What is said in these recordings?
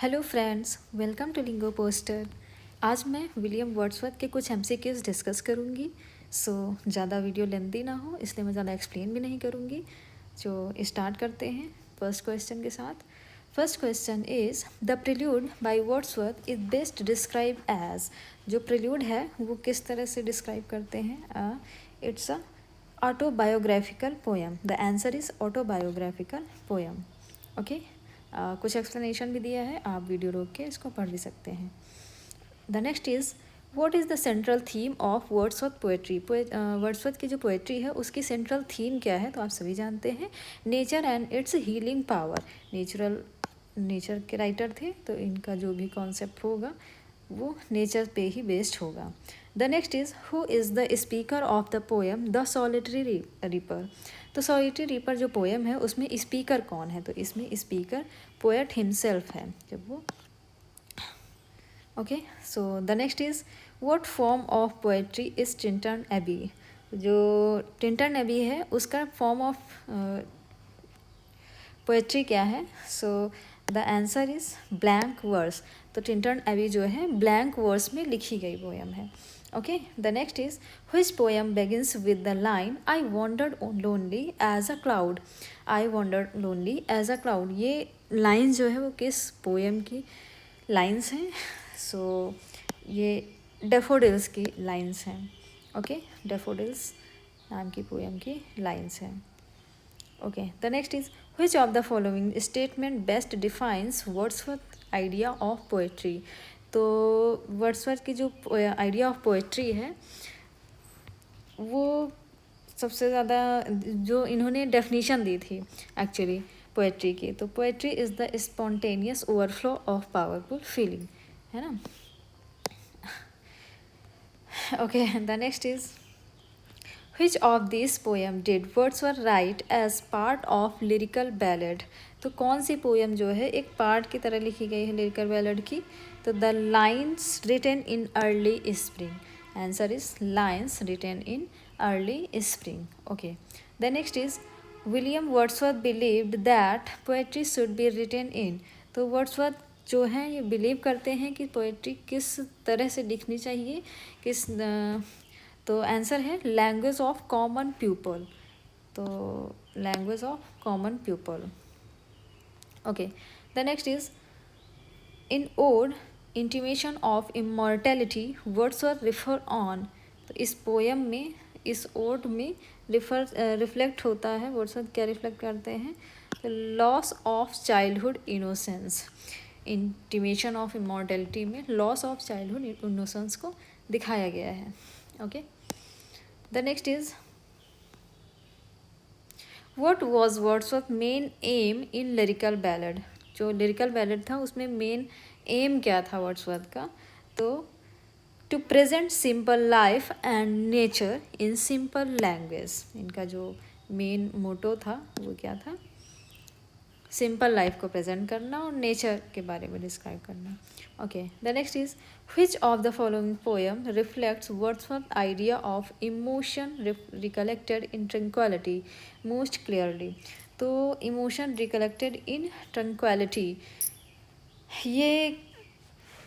Hello friends, welcome to lingo poster. आज मैं William Wordsworth के कुछ एमसीक्यूज डिस्कस करूँगी। ज़्यादा वीडियो लेंथी ना हो इसलिए मैं ज़्यादा एक्सप्लेन भी नहीं करूँगी। स्टार्ट करते हैं फर्स्ट क्वेश्चन के साथ। First question is the prelude by Wordsworth is best describe as. जो प्रिल्यूड है वो किस तरह से डिस्क्राइब करते हैं? It's a autobiographical poem. The answer is autobiographical poem. Okay, कुछ एक्सप्लेनेशन भी दिया है, आप वीडियो रोक के इसको पढ़ भी सकते हैं। The next is what is the central theme of Wordsworth poetry. Wordsworth की जो पोएट्री है उसकी सेंट्रल थीम क्या है? तो आप सभी जानते हैं, nature and it's healing power. Nature के राइटर थे, तो इनका जो भी कॉन्सेप्ट होगा वो नेचर पे ही बेस्ड होगा। The next is who is the speaker of the poem the solitary reaper. तो सॉलिटरी रीपर जो पोएम है उसमें स्पीकर कौन है? तो इसमें स्पीकर पोएट हिमसेल्फ है जब वो। Okay, so the next is what form of poetry is Tintern Abbey. जो टिंटन एबी है उसका फॉर्म ऑफ पोएट्री क्या है? So the answer is blank verse. तो टिंटन एबी जो है ब्लैंक वर्स में लिखी गई पोएम है। Okay, the next is which poem begins with the line I wandered lonely as a cloud। I wandered lonely as a cloud, ये line जो है वो किस पोएम की लाइन्स हैं? ये डेफोडिल्स की लाइन्स हैं। ओके, डेफोडिल्स नाम की पोएम की लाइन्स हैं। Okay, the next is which of the following statement best defines Wordsworth idea of poetry. तो वर्ड्सवर्थ की जो आइडिया ऑफ पोएट्री है वो सबसे ज़्यादा जो इन्होंने डेफिनेशन दी थी एक्चुअली पोएट्री की, तो poetry is the spontaneous overflow of powerful feeling, है ना। Okay, the next is Which of these poem did Wordsworth write as part of lyrical ballad? तो कौन सी पोएम जो है एक पार्ट की तरह लिखी गई है लिरिकल बैलेड की? तो the lines written in early spring. Answer is lines written in early spring. Okay, the next is William Wordsworth believed that poetry should be written in. तो वर्ड्सवर्थ जो हैं ये बिलीव करते हैं कि पोएट्री किस तरह से लिखनी चाहिए, तो आंसर है लैंग्वेज ऑफ कॉमन पीपल। तो language of common people. Okay, the next is in ode intimation of immortality Wordsworth refer on. तो इस पोएम में, इस ओड में रिफ्लेक्ट होता है, वर्ड्सवर्थ क्या रिफ्लेक्ट करते हैं? तो loss of childhood innocence. Intimation of immortality में लॉस ऑफ चाइल्डहुड इनोसेंस को दिखाया गया है। Okay, the next is what was Wordsworth main aim in lyrical ballad. जो लिरिकल बैलेड था उसमें मेन एम क्या था वर्ड्सवर्थ का? तो to present simple life and nature in simple language. इनका जो मेन मोटो था वो क्या था? सिंपल लाइफ को प्रेजेंट करना और नेचर के बारे में डिस्क्राइब करना। Okay, the next is which of the following poem reflects Wordsworth idea of emotion recollected in tranquillity most clearly. तो इमोशन रिकलेक्टेड इन ट्रंक्विलिटी ये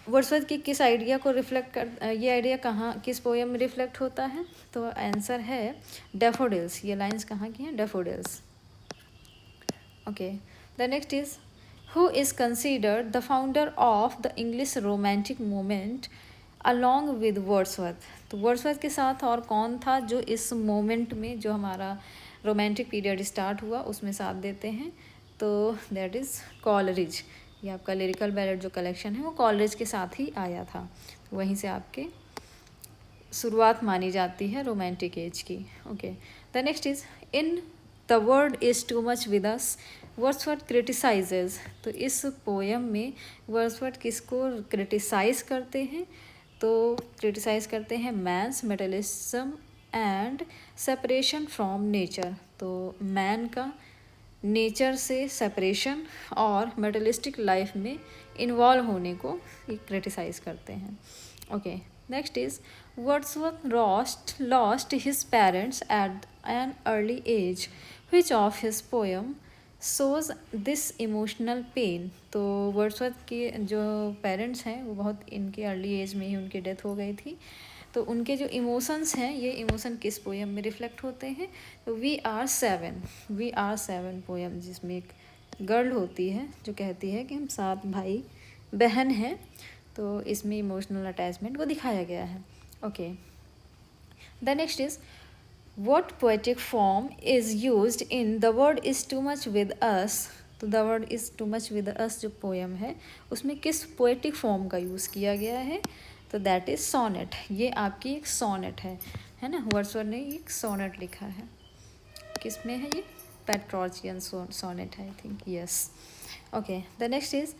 वर्ड्सवर्थ की किस आइडिया को रिफ्लेक्ट कर, ये आइडिया कहाँ किस पोएम में रिफ्लेक्ट होता है? तो आंसर है डेफोडिल्स। ये लाइन्स कहाँ की हैं? Daffodils. Okay, the next is who is considered the founder of the English romantic movement along with Wordsworth। तो वर्ड्सवर्थ के साथ और कौन था जो इस मोमेंट में, जो हमारा रोमांटिक पीरियड स्टार्ट हुआ उसमें साथ देते हैं? तो दैट इज़ कॉलरिज। ये आपका लिरिकल बैलेड जो कलेक्शन है वो कॉलरिज के साथ ही आया था, वहीं से आपके शुरुआत मानी जाती है रोमांटिक एज की। Okay, the next is in the world is too much with us Wordsworth criticises. तो इस पोएम में वर्ड्सवर्थ किसको क्रिटिसाइज करते हैं? तो क्रिटिसाइज करते हैं man's materialism and separation from nature. तो मैन का नेचर से सेपरेशन और मेटलिस्टिक लाइफ में इन्वॉल्व होने को ये क्रिटिसाइज करते हैं। Okay, next is Wordsworth lost his parents at an early age. Which of his poem shows this emotional pain. तो वर्ड्सवर्थ के जो पेरेंट्स हैं वो बहुत इनके अर्ली एज में ही उनकी डेथ हो गई थी, तो उनके जो इमोशंस हैं ये इमोशन किस पोएम में रिफ्लेक्ट होते हैं? तो वी आर सेवन पोएम, जिसमें एक गर्ल होती है जो कहती है कि हम 7 भाई बहन हैं, तो इसमें इमोशनल अटैचमेंट को दिखाया गया है। Okay, the next is what poetic form is used in the word is too much with us? तो the word is too much with us जो पोएम है उसमें किस पोएटिक फॉर्म का यूज़ किया गया है? तो दैट इज़ सोनेट। ये आपकी एक सोनेट है ना, वर्ड्सवर्थ ने एक सोनेट लिखा है। किस में है ये? पेट्रोचियन सोनेट है, I think, yes. Okay, the next is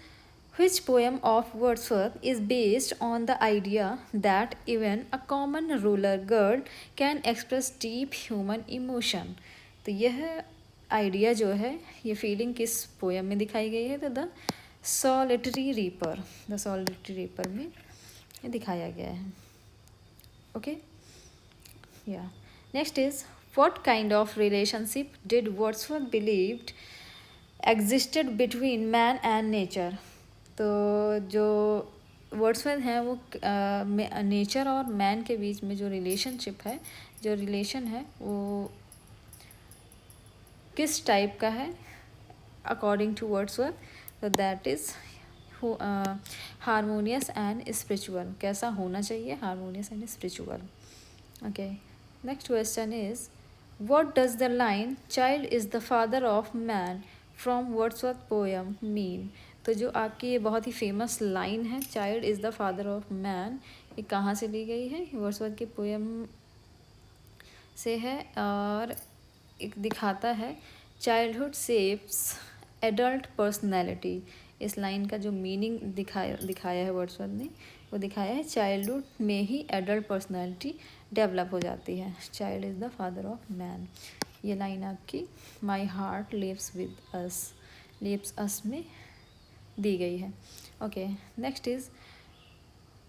which poem of Wordsworth is based on the idea that even a common rural girl can express deep human emotion? तो यह आइडिया जो है, ये फीलिंग किस पोएम में दिखाई गई है? तो द सॉलिटरी रीपर में ये दिखाया गया है। ओके, या next is what kind of relationship did Wordsworth believed existed between man and nature? तो जो वर्ड्सवर्थ हैं वो नेचर और मैन के बीच में जो रिलेशनशिप है, जो रिलेशन है वो किस टाइप का है अकॉर्डिंग टू वर्ड्सवर्थ? तो that is harmonious and spiritual. कैसा होना चाहिए? Harmonious and spiritual. Okay, next question is what does the line child is the father of man from Wordsworth poem mean? तो जो आपकी ये बहुत ही फेमस लाइन है, child is the father of man, ये कहाँ से ली गई है? वर्ड्सवर्थ की पोएम से है, और एक दिखाता है चाइल्डहुड शेप्स एडल्ट पर्सनैलिटी। इस लाइन का जो मीनिंग दिखाया है वर्ड्सवर्थ ने, वो दिखाया है चाइल्डहुड में ही एडल्ट पर्सनैलिटी डेवलप हो जाती है। Child is the father of man, ये लाइन आपकी माई हार्ट लिव्स अस में दी गई है। Okay, next is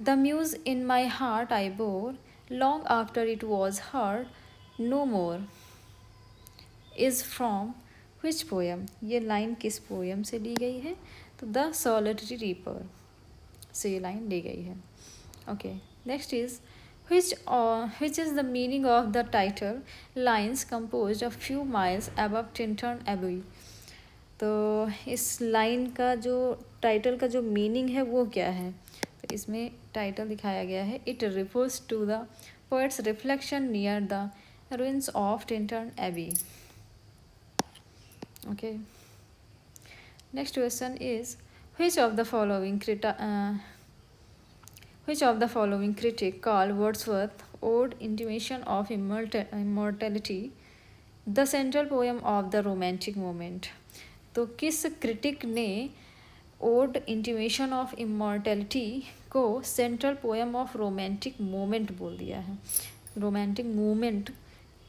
the music in my heart I bore long after it was heard no more is from which poem? ये line किस poem से ली गई है? तो द सॉलिटरी रीपर से ये लाइन ली गई है। Okay, next is which is the meaning of the title lines composed a few miles above Tintern Abbey? तो इस लाइन का जो टाइटल का जो मीनिंग है वो क्या है? तो इसमें टाइटल दिखाया गया है it refers to the poet's reflection near the ruins of Tintern Abbey. Okay, next question is which of the following critic called Wordsworth Ode Intimation of Immortality the central poem of the romantic moment? तो किस critic ने odd intimation of immortality को central poem of romantic moment बोल दिया है? Romantic moment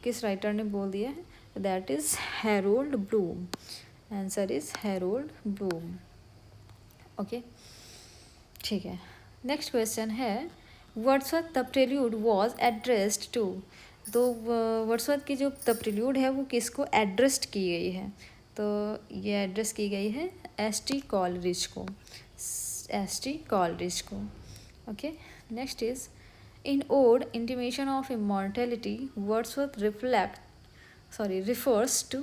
किस writer ने बोल दिया है? That is Harold Bloom. Answer is Harold Bloom. Okay, ठीक है। नेक्स्ट क्वेश्चन है Wordsworth the prelude was addressed to. तो वर्ड्सवर्थ की जो द प्रेल्यूड है वो किसको एड्रेस्ड की गई है? तो ये एड्रेस की गई है एस.टी. कॉलरिज को। Okay, next is in ode intimation of immortality Wordsworth refers to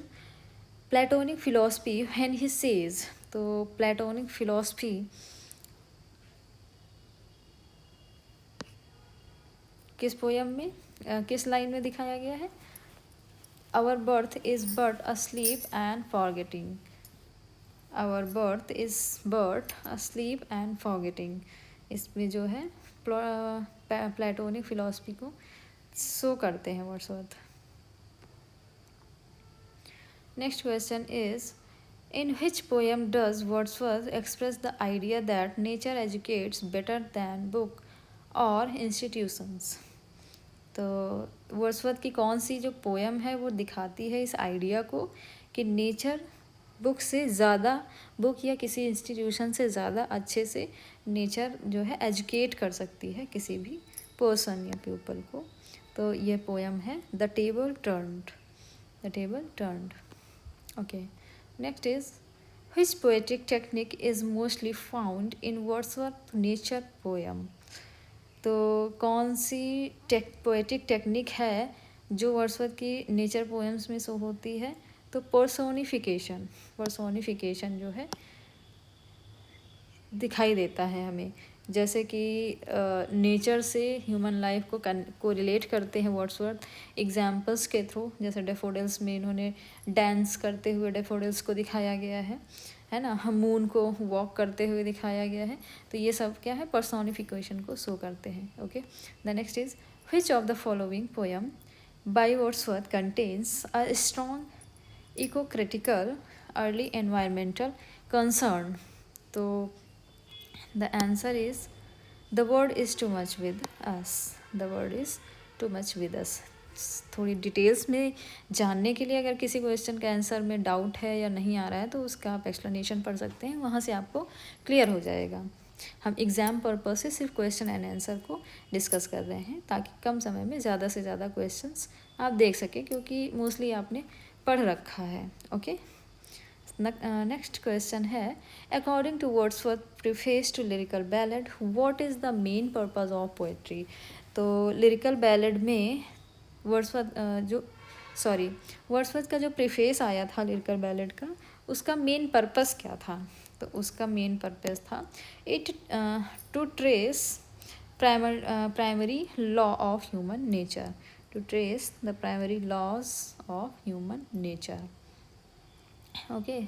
Platonic philosophy when he says. तो प्लेटोनिक फिलोसफी किस पोएम में, किस लाइन में दिखाया गया है? Our birth is but a sleep and forgetting. Our birth is but a sleep and forgetting. इसमें जो है प्लेटोनिक फिलॉसफी को शो करते हैं Wordsworth. Next question is in which poem does Wordsworth express the idea that nature educates better than book और institutions? तो Wordsworth की कौन सी जो पोएम है वो दिखाती है इस आइडिया को कि नेचर बुक से ज़्यादा, बुक या किसी इंस्टीट्यूशन से ज़्यादा अच्छे से नेचर जो है एजुकेट कर सकती है किसी भी पर्सन या पीपल को। तो ये पोएम है the table turned. Okay, next is which poetic technique is mostly found in Wordsworth nature poem? तो कौन सी पोएटिक टेक्निक है जो वर्ड्सवर्थ की नेचर पोएम्स में शो होती है? तो पर्सोनिफिकेशन जो है दिखाई देता है हमें, जैसे कि नेचर से ह्यूमन लाइफ को रिलेट करते हैं वर्ड्सवर्थ एग्जाम्पल्स के थ्रू। जैसे डेफोडिल्स में इन्होंने डांस करते हुए डेफोडिल्स को दिखाया गया है ना, हम मून को वॉक करते हुए दिखाया गया है। तो ये सब क्या है, पर्सोनिफिकेशन को शो करते हैं। Okay, the next is which of the following poem by Wordsworth contains a strong eco critical early environmental concern? तो the answer is the world is too much with us. The world is too much with us. थोड़ी details में जानने के लिए अगर किसी question के answer में डाउट है या नहीं आ रहा है तो उसका आप एक्सप्लेनेशन पढ़ सकते हैं, वहाँ से आपको क्लियर हो जाएगा। हम एग्ज़ाम पर्पज से सिर्फ क्वेश्चन एंड आंसर को डिस्कस कर रहे हैं ताकि कम समय में ज़्यादा से ज़्यादा क्वेश्चंस आप देख सकें, क्योंकि मोस्टली आपने पढ़ रखा है। ओके, नेक्स्ट क्वेश्चन है according to Wordsworth preface to lyrical ballad what is the main purpose of poetry? तो लिरिकल बैलेड में वर्ड्सवर्थ का जो प्रीफेस आया था लिरिकल बैलेड का, उसका मेन पर्पस क्या था? तो उसका मेन पर्पस था it to trace primary law of human nature, to trace the primary laws of human nature. Okay,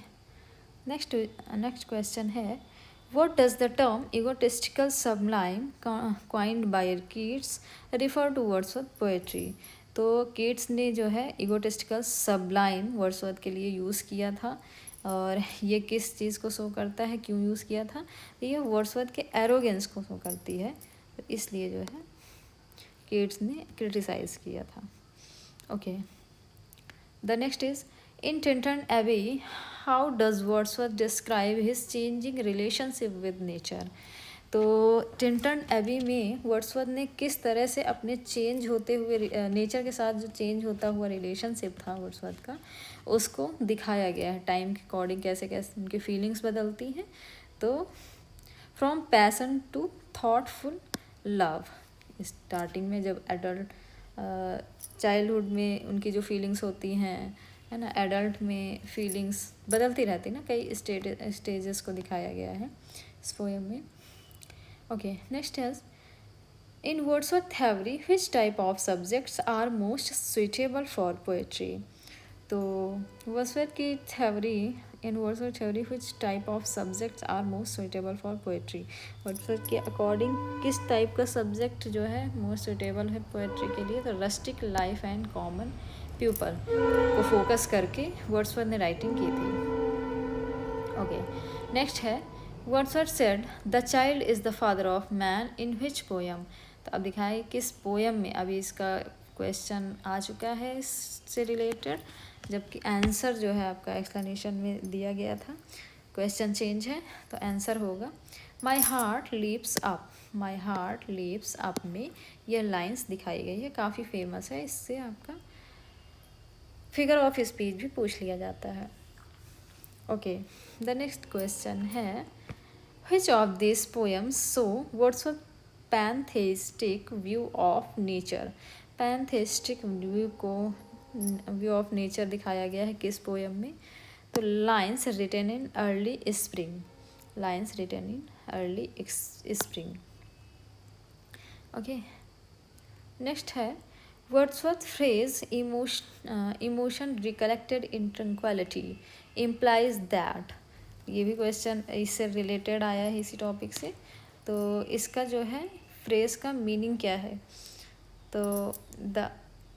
next question है what does the term egotistical sublime coined by Keats refer to Wordsworth poetry? तो Keats ने जो है egotistical Sublime Wordsworth के लिए use किया था, और ये किस चीज़ को शो करता है, क्यों यूज़ किया था? ये वर्ड्सवर्थ के एरोगेंस को शो करती है, तो इसलिए जो है कीट्स ने क्रिटिसाइज़ किया था। Okay, the next is in Tinton Abbey, how does Wordsworth describe his changing relationship with nature? तो टिंटन एबी में वर्ड्सवर्थ ने किस तरह से अपने चेंज होते हुए नेचर के साथ जो चेंज होता हुआ रिलेशनशिप था वर्ड्सवर्थ का, उसको दिखाया गया है। टाइम के अकॉर्डिंग कैसे कैसे उनकी फीलिंग्स बदलती हैं। तो from passion to thoughtful love, starting में जब एडल्ट चाइल्डहुड में उनकी जो फीलिंग्स होती हैं, है ना, एडल्ट में फीलिंग्स बदलती रहती ना, कई स्टेजेस को दिखाया गया है इस पोएम में। ओके, नेक्स्ट है in Wordsworth theory which type of subjects are most suitable for poetry? तो वर्ड्सवर्थ की theory, in Wordsworth theory which type of subjects are most suitable for poetry? Wordsworth के अकॉर्डिंग किस type का subject जो है most suitable है poetry के लिए? तो rustic life and common people को फोकस करके वर्ड्सवर्थ ने राइटिंग की थी। ओके, नेक्स्ट है Wordsworth said the child is the father of man in which poem? तो अब दिखाए किस पोएम में, अभी इसका क्वेश्चन आ चुका है इससे रिलेटेड, जबकि आंसर जो है आपका एक्सप्लेनेशन में दिया गया था। क्वेश्चन चेंज है तो आंसर होगा my heart leaps up, my heart leaps up में यह लाइन्स दिखाई गई है, काफ़ी फेमस है। इससे आपका फिगर ऑफ स्पीच भी पूछ लिया जाता है। ओके, द नेक्स्ट क्वेश्चन है which of this poems so Wordsworth pantheistic view of nature? Pantheistic view of nature दिखाया गया है किस पोएम में? तो lines written in early spring, lines written in early spring. Okay, next है Wordsworth phrase emotion recollected in tranquility implies that, ये भी question इससे रिलेटेड आया है इसी टॉपिक से। तो इसका जो है फ्रेज का मीनिंग क्या है? तो the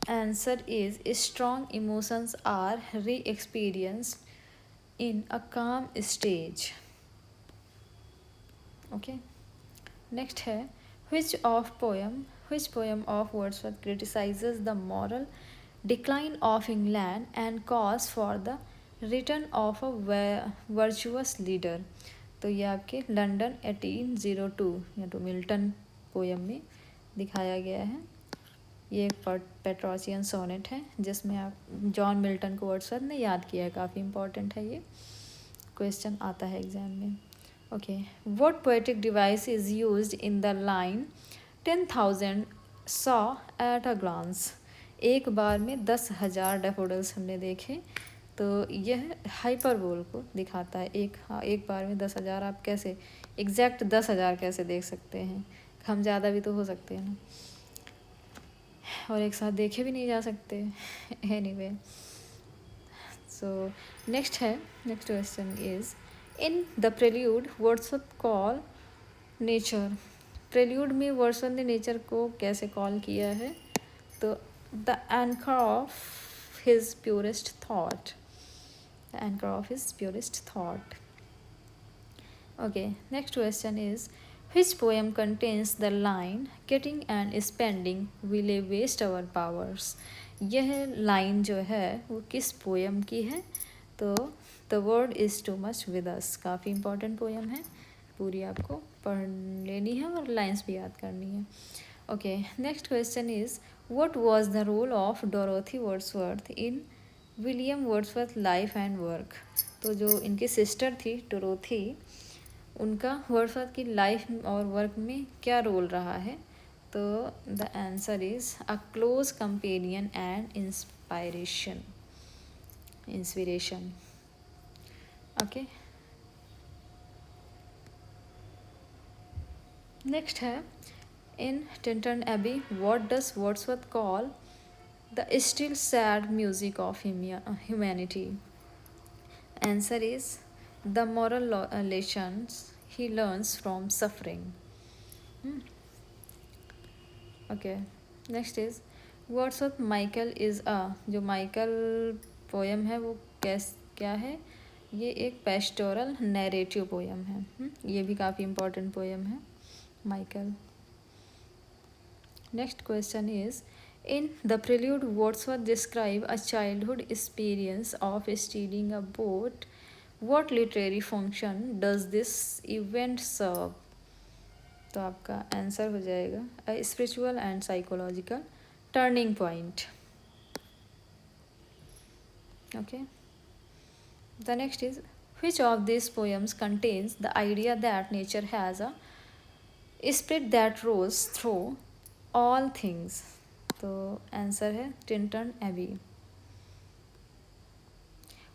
answer is strong emotions are re experienced in a calm stage. Okay, next है which poem of Wordsworth criticizes the moral decline of England and calls for the return of a virtuous leader? तो ये आपके London 1802 या तो Milton poem में दिखाया गया है। ये एक पेट्रोसियन सोनेट है जिसमें आप जॉन मिल्टन को वर्ड्सवर्थ ने याद किया है, काफ़ी इंपॉर्टेंट है ये, क्वेश्चन आता है एग्जाम में। Okay, what poetic device is used in the line 10,000 saw at a glance. एक बार में 10,000 डैफोडिल्स हमने देखे, तो यह हाइपरबोल को दिखाता है। एक बार में 10,000 आप कैसे एग्जैक्ट 10,000 कैसे देख सकते हैं, हम ज़्यादा भी तो हो सकते हैं ना, और एक साथ देखे भी नहीं जा सकते। Anyway, so next question is in the prelude Wordsworth call nature. Prelude में वर्ड्सवर्थ ने नेचर को कैसे कॉल किया है, तो the anchor of his purest thought, the anchor of his purest thought. Okay, next question is which poem contains the line getting and spending will waste our powers। यह line जो है वो किस पोएम की है, तो the word is too much with अस। काफ़ी important poem है, पूरी आपको पढ़ लेनी है और लाइंस भी याद करनी है। Okay, next question is what was the role of Dorothy Wordsworth in William Wordsworth life and work. तो जो इनकी सिस्टर थी डोरोथी, उनका वर्ड्सवर्थ की लाइफ और वर्क में क्या रोल रहा है, तो the answer is a close companion and inspiration. Okay, next है in Tintern Abbey what does Wordsworth call the still sad music of humanity. Answer is the moral lessons he learns from suffering। Okay, next is wordsworth Michael is a. जो Michael poem है वो क्या है, ये एक pastoral narrative poem है। ये भी काफ़ी इंपॉर्टेंट पोएम है Michael. Next question is in the prelude Wordsworth describe a childhood experience of stealing a boat. What literary function does this event serve? तो आपका आंसर हो जाएगा a spiritual and psychological turning point। Okay, the next is which of these poems contains the idea that nature has a spirit that rolls through all things। तो answer है Tintern Abbey.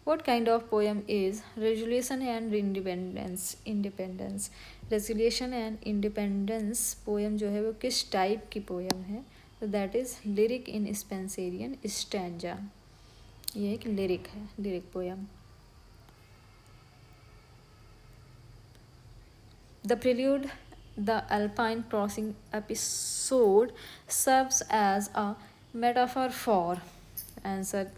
What kind of poem is Resolution and Independence? Resolution and Independence poem जो है वो किस type की poem है, तो that is lyric in Spenserian stanza. ये एक लिरिक है, lyric poem. The prelude the Alpine crossing episode serves as a metaphor for. Answer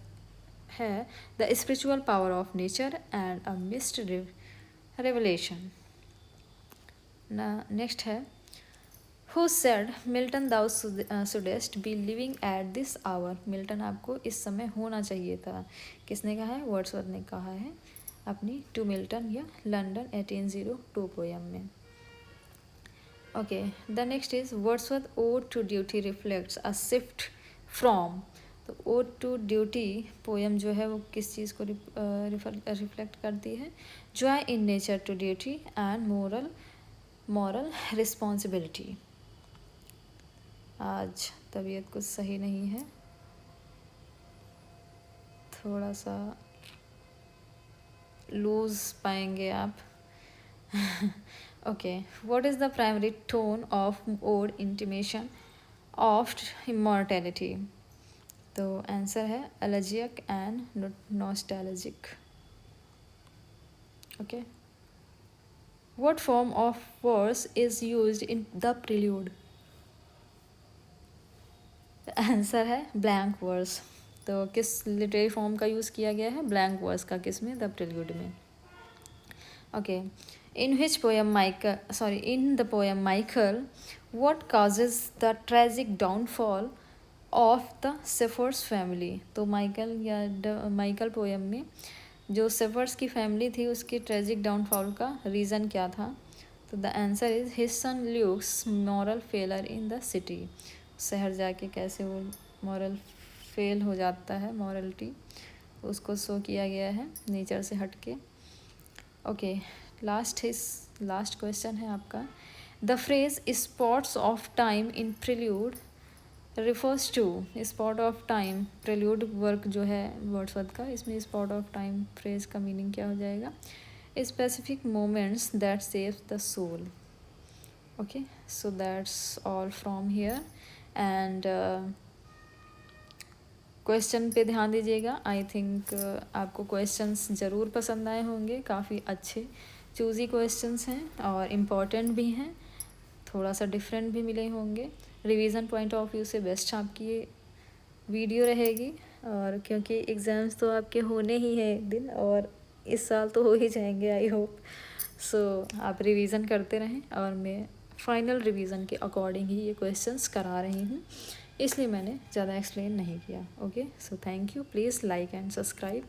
है the spiritual power of nature and a mist revelation. Next है who said Milton thou shouldst be living at this hour. Milton आपको इस समय होना चाहिए था, किसने कहा है, वर्ड्सवर्थ ने कहा है अपनी टू मिल्टन या लंदन 1802 पोएम में। Okay, the next is Wordsworth ode to duty reflects a shift from. तो ओड टू ड्यूटी पोएम जो है वो किस चीज़ को रिफ्लेक्ट करती है, joy in nature to duty and moral responsibility. आज तबीयत कुछ सही नहीं है, थोड़ा सा लूज पाएंगे आप। Okay, what is the primary tone of ode intimation of immortality. तो आंसर है elegiac and nostalgic. Okay, what form of verse is used in the prelude. Answer है ब्लैंक वर्स। तो किस लिटरेरी फॉर्म का use किया गया है, blank verse का, किस में, द प्रिल्यूड में। Okay, in the poem Michael what causes the tragic downfall of the shepherd's family. तो माइकल पोएम में जो सेफर्स की फैमिली थी उसकी ट्रेजिक डाउनफॉल का रीज़न क्या था, तो the answer is his son Luke's moral failure in the city. शहर जाके कैसे वो मॉरल फेल हो जाता है, मॉरलिटी उसको शो किया गया है नेचर से हटके। ओके, लास्ट क्वेश्चन है आपका। The phrase spots of time in prelude refers to, spot of time prelude work जो है वर्ड्सवर्थ का, इसमें स्पॉट ऑफ टाइम फ्रेज का मीनिंग क्या हो जाएगा? Specific moments that save the soul. Okay, so that's all from here and question पे ध्यान दीजिएगा। आई थिंक आपको क्वेश्चंस ज़रूर पसंद आए होंगे, काफ़ी अच्छे चूज़ी क्वेश्चंस हैं और इम्पॉर्टेंट भी हैं, थोड़ा सा डिफरेंट भी मिले होंगे। रिवीजन पॉइंट ऑफ व्यू से बेस्ट आपकी ये वीडियो रहेगी, और क्योंकि एग्ज़ाम्स तो आपके होने ही हैं एक दिन, और इस साल तो हो ही जाएंगे आई होप। सो आप रिवीजन करते रहें, और मैं फाइनल रिवीजन के अकॉर्डिंग ही ये क्वेश्चंस करा रही हूँ, इसलिए मैंने ज़्यादा एक्सप्लेन नहीं किया। Okay, so thank you, please like and subscribe.